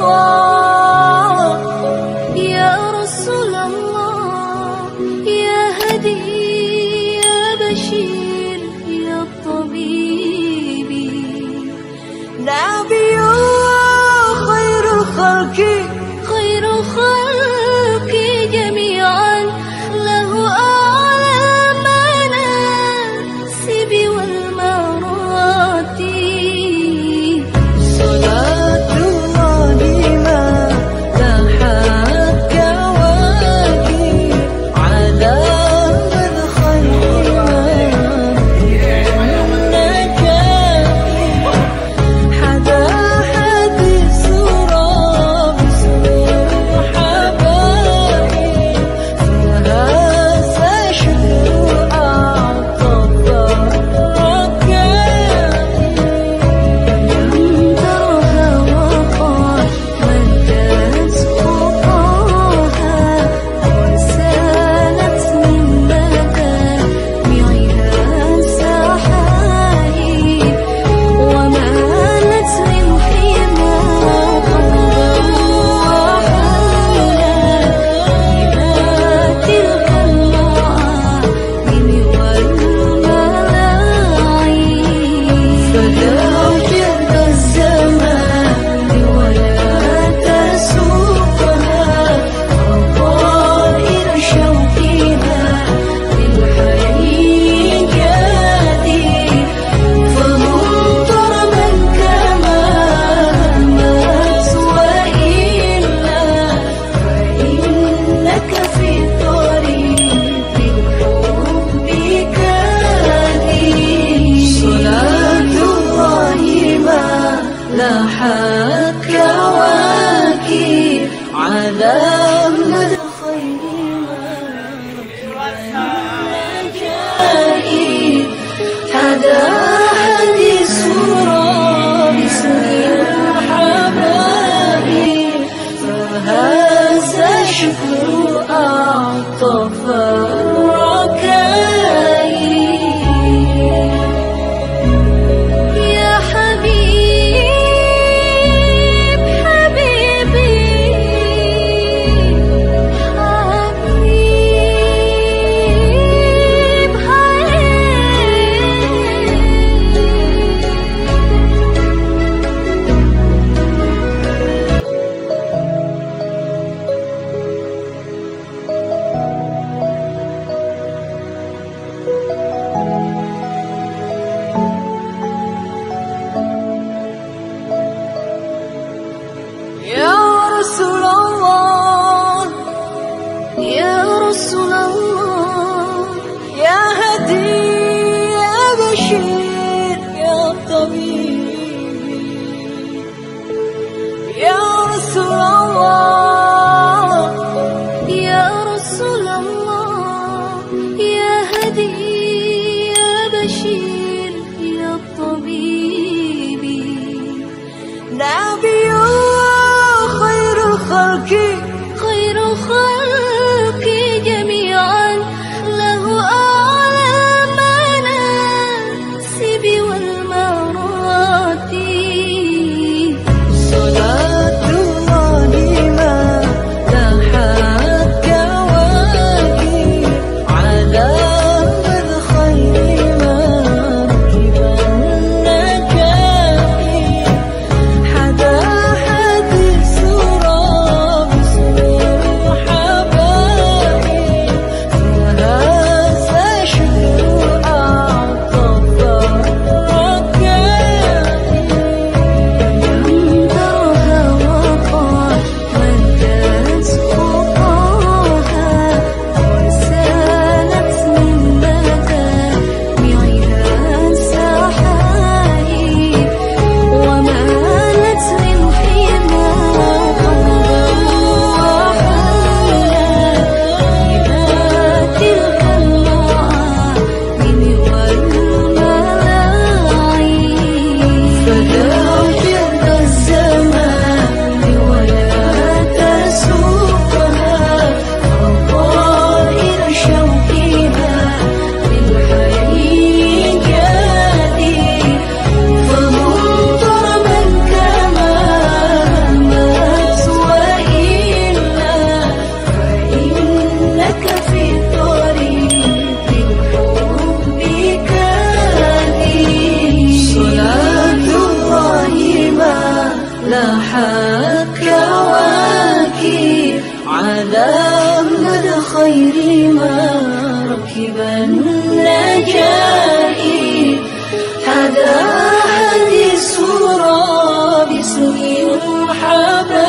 الله يا رسول الله يا هدي يا بشير يا طبيب نبي خير الخلق جميعا له أعلى المناسب والمراتب صلاة الله ما لاحت كواكب على من خير حدا حديث رب لاحت كواكب على مدى الخير حدا حديث باسم الحبايب فهذا شكر أعطف رسول الله يا هدي يا بشير يا طبيب يا رسول الله يا رسول الله يا هدي يا بشير يا طبيب نبي خير الخلق جميعا له أعلى المناسب والمراتب صلاة الله ما لاحت كواكب على من خير مركب النجاة حدا لاحت كواكب على مدى خير ما ركب النجائب. هذا حديث رب سنين حبايب